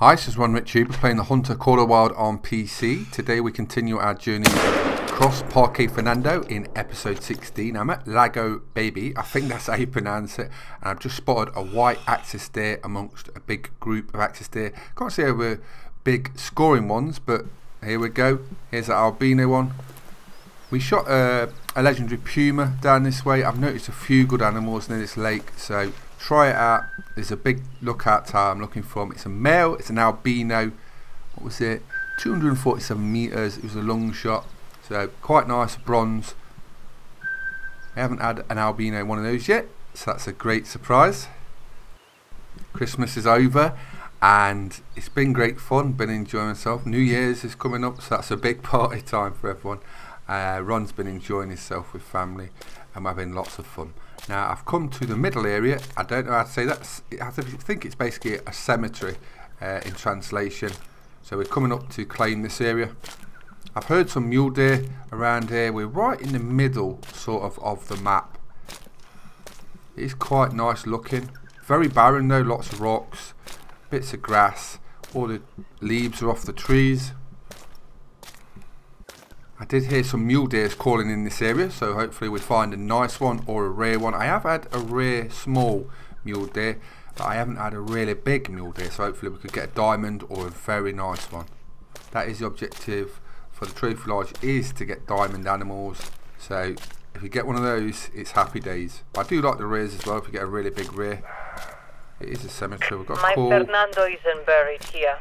Hi, this is ronMctube playing the Hunter Call of the Wild on PC. Today we continue our journey across Parque Fernando in episode 16. I'm at Lago Baby, I think that's how you pronounce it, and I've just spotted a white axis deer amongst a big group of axis deer. Can't see over big scoring ones, but here we go. Here's the albino one. We shot a legendary puma down this way. I've noticed a few good animals near this lake, so try it out. There's a big lookout tower I'm looking for. It's a male, it's an albino. What was it? 247 meters. It was a long shot, so quite nice, bronze. I haven't had an albino one of those yet, so that's a great surprise. Christmas is over and it's been great fun, been enjoying myself. New Year's is coming up, so that's a big party time for everyone. Ron's been enjoying himself with family and we're having lots of fun. Now I've come to the middle area. I don't know how to say that. I think it's basically a cemetery in translation. So we're coming up to claim this area. I've heard some mule deer around here. We're right in the middle sort of the map. It is quite nice looking. Very barren though, lots of rocks, bits of grass, all the leaves are off the trees. I did hear some mule deers calling in this area, so hopefully we find a nice one or a rare one. I have had a rare small mule deer, but I haven't had a really big mule deer, so hopefully we could get a diamond or a very nice one. That is the objective for the trophy lodge, is to get diamond animals. So if you get one of those, it's happy days. I do like the rares as well, if you get a really big rare. It is a cemetery. We've got a call. My Fernando isn't buried here.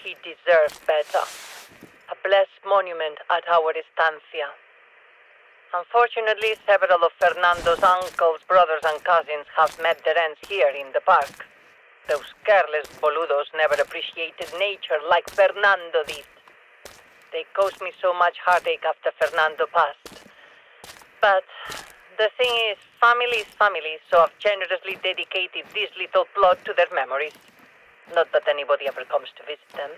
He deserves better. A blessed monument at our estancia. Unfortunately, several of Fernando's uncles, brothers and cousins have met their ends here in the park. Those careless boludos never appreciated nature like Fernando did. They caused me so much heartache after Fernando passed. But the thing is, family is family, so I've generously dedicated this little plot to their memories. Not that anybody ever comes to visit them.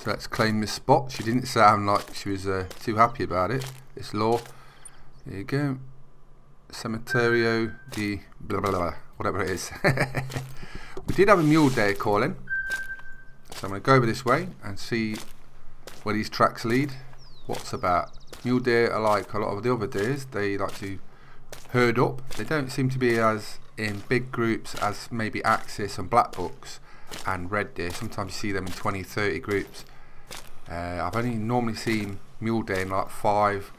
So let's claim this spot. She didn't sound like she was too happy about it. This law. There you go. Cementerio de blah blah blah, whatever it is. We did have a mule deer calling, so I'm going to go over this way and see where these tracks lead. What's about? Mule deer are like a lot of the other deers. They like to herd up. They don't seem to be as in big groups as maybe axis and black bucks and red deer. Sometimes you see them in 20-30 groups. I've only normally seen mule deer in like 5,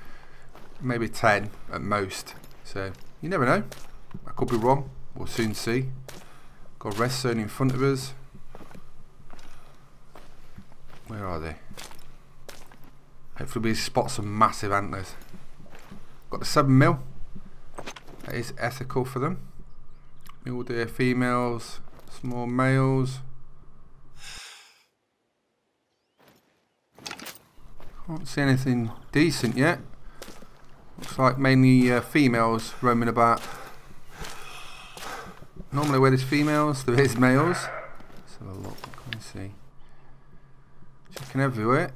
maybe 10 at most, so you never know. I could be wrong, we'll soon see. Got a rest zone in front of us. Where are they? Hopefully we spot some massive antlers. Got the 7mm. That is ethical for them. Mule deer females, small males. Can't see anything decent yet. Looks like mainly females roaming about. Normally where there's females, there is males. Let's have a look. Let me see. Checking everywhere.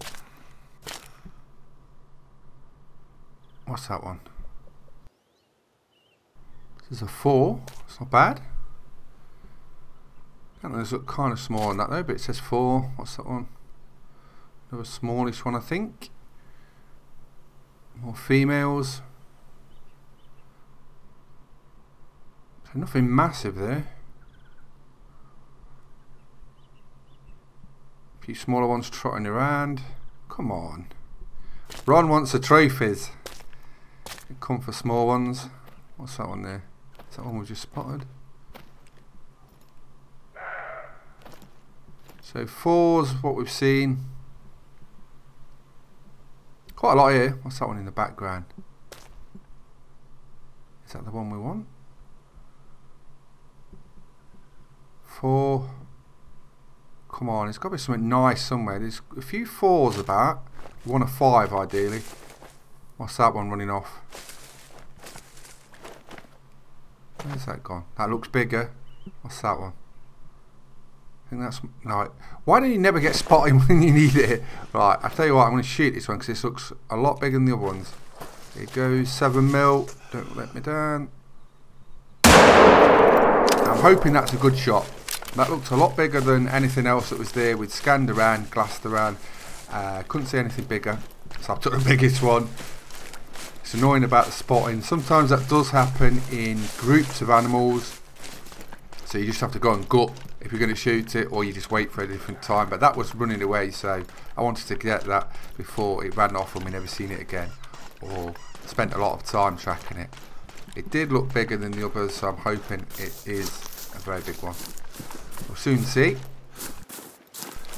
What's that one? This is a 4. It's not bad. Antlers look kind of small on that though, but it says 4. What's that one? Another smallish one, I think. More females. So nothing massive there. A few smaller ones trotting around. Come on. Ron wants the trophies. Come for small ones. What's that one there? Is that one we just spotted? So 4's what we've seen. Quite a lot here. What's that one in the background? Is that the one we want? 4. Come on, there's got to be something nice somewhere. There's a few 4's about. We want a 5 ideally. What's that one running off? Where's that gone? That looks bigger. What's that one? I think that's right. Why don't you never get spotted when you need it? Right, I tell you what, I'm going to shoot this one because this looks a lot bigger than the other ones. Here it goes, 7mm. Don't let me down. I'm hoping that's a good shot. That looked a lot bigger than anything else that was there. We'd scanned around, glassed around, couldn't see anything bigger, so I took the biggest one. It's annoying about the spotting. Sometimes that does happen in groups of animals, so you just have to go and gut if you're going to shoot it, or you just wait for a different time. But that was running away, so I wanted to get that before it ran off and we never seen it again, or spent a lot of time tracking it. It did look bigger than the others, so I'm hoping it is a very big one. We'll soon see.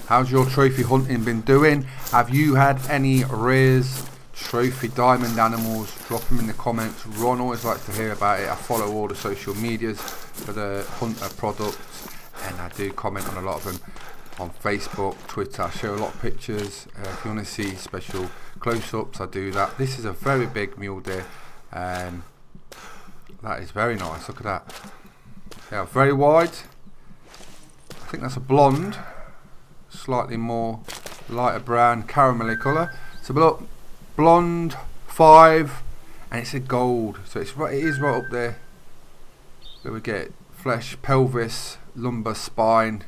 How's your trophy hunting been doing? Have you had any rares, trophy diamond animals? Drop them in the comments. Ron always likes to hear about it. I follow all the social medias for the Hunter products, and I do comment on a lot of them on Facebook, Twitter. I share a lot of pictures. If you want to see special close-ups, I do that. This is a very big mule deer. That is very nice. Look at that. They are very wide. I think that's a blonde, slightly more lighter brown, caramelly colour. So look, blonde 5, and it's a gold. So it's right. It is right up there where we get flesh, pelvis, lumbar, spine.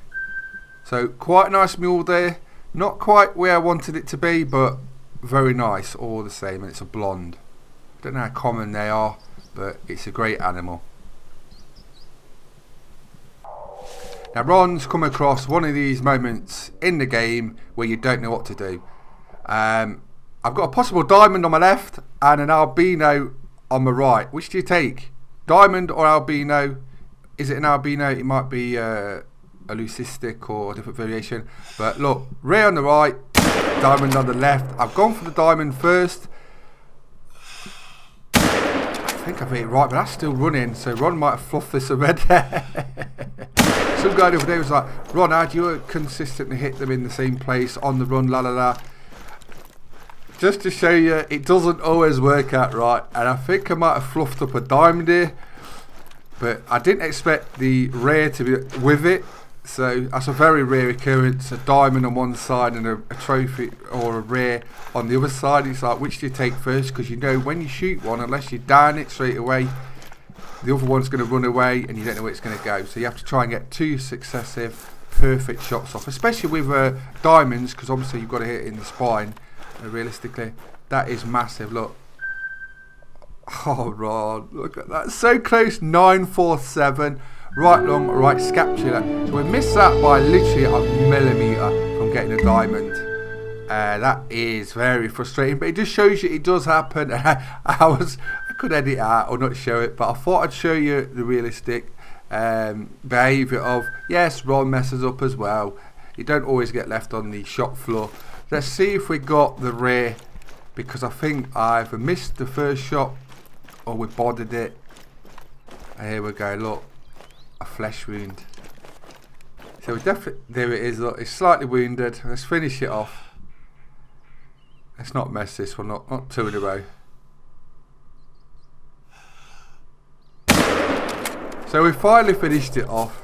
So quite a nice mule there. Not quite where I wanted it to be, but very nice all the same. And it's a blonde. Don't know how common they are, but it's a great animal. Now Ron's come across one of these moments in the game where you don't know what to do. I've got a possible diamond on my left and an albino on my right. Which do you take? Diamond or albino? Is it an albino? It might be a leucistic or a different variation. But look, rare on the right, diamond on the left. I've gone for the diamond first. I think I've hit it right, but that's still running, so Ron might have fluffed this already. Some guy the other day was like, Ron, how do you consistently hit them in the same place on the run, la la la? Just to show you, it doesn't always work out right, and I think I might have fluffed up a diamond here, but I didn't expect the rare to be with it, so that's a very rare occurrence, a diamond on one side and a trophy or a rare on the other side. It's like, which do you take first? Because you know when you shoot one, unless you down it straight away, the other one's going to run away and you don't know where it's going to go. So you have to try and get 2 successive perfect shots off, especially with diamonds, because obviously you've got to hit it in the spine. Realistically, that is massive. Look, oh Ron, look at that, so close. 947, right lung, right scapula. So we missed that by literally a millimetre from getting a diamond. That is very frustrating, but it just shows you it does happen. I could edit it out or not show it, but I thought I'd show you the realistic behaviour of, yes, Ron messes up as well. You don't always get left on the shop floor. Let's see if we got the rare, because I think I've missed the first shot or we bothered it. And here we go, look, a flesh wound. So we definitely, there it is, look, it's slightly wounded. Let's finish it off. Let's not mess this one up, not 2 in a row. So we finally finished it off.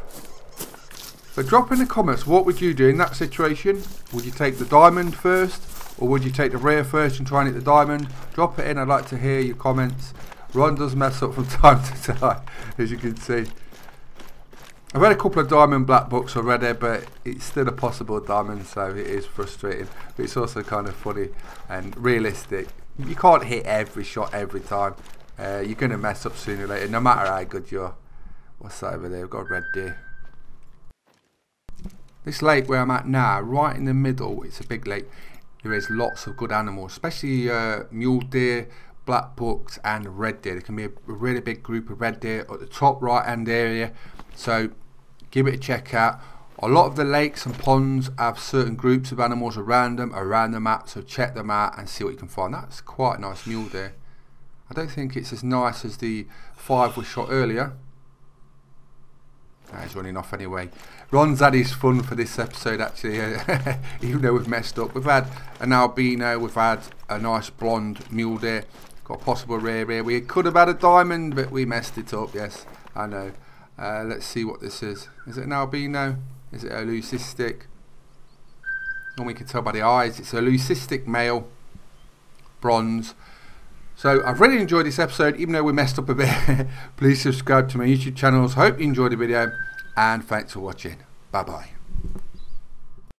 So drop in the comments, what would you do in that situation? Would you take the diamond first, or would you take the rare first and try and hit the diamond? Drop it in, I'd like to hear your comments. Ron does mess up from time to time, as you can see. I've had a couple of diamond black books already, but it's still a possible diamond, so it is frustrating. But it's also kind of funny and realistic. You can't hit every shot every time. You're going to mess up sooner or later, no matter how good you are. What's that over there? We've got a red deer. This lake where I'm at now, right in the middle, it's a big lake. There is lots of good animals, especially mule deer, black bucks and red deer. There can be a really big group of red deer at the top right hand area, so give it a check out. A lot of the lakes and ponds have certain groups of animals around the map, so check them out and see what you can find. That's quite a nice mule deer. I don't think it's as nice as the 5 we shot earlier. He's running off anyway. Ron's had his fun for this episode actually, even though we've messed up. We've had an albino, we've had a nice blonde mule deer, got a possible rare here. We could have had a diamond, but we messed it up, yes, I know. Let's see what this is. Is it an albino? Is it a leucistic? And we can tell by the eyes, it's a leucistic male, bronze. So I've really enjoyed this episode, even though we messed up a bit. Please subscribe to my YouTube channels. Hope you enjoyed the video, and thanks for watching. Bye bye.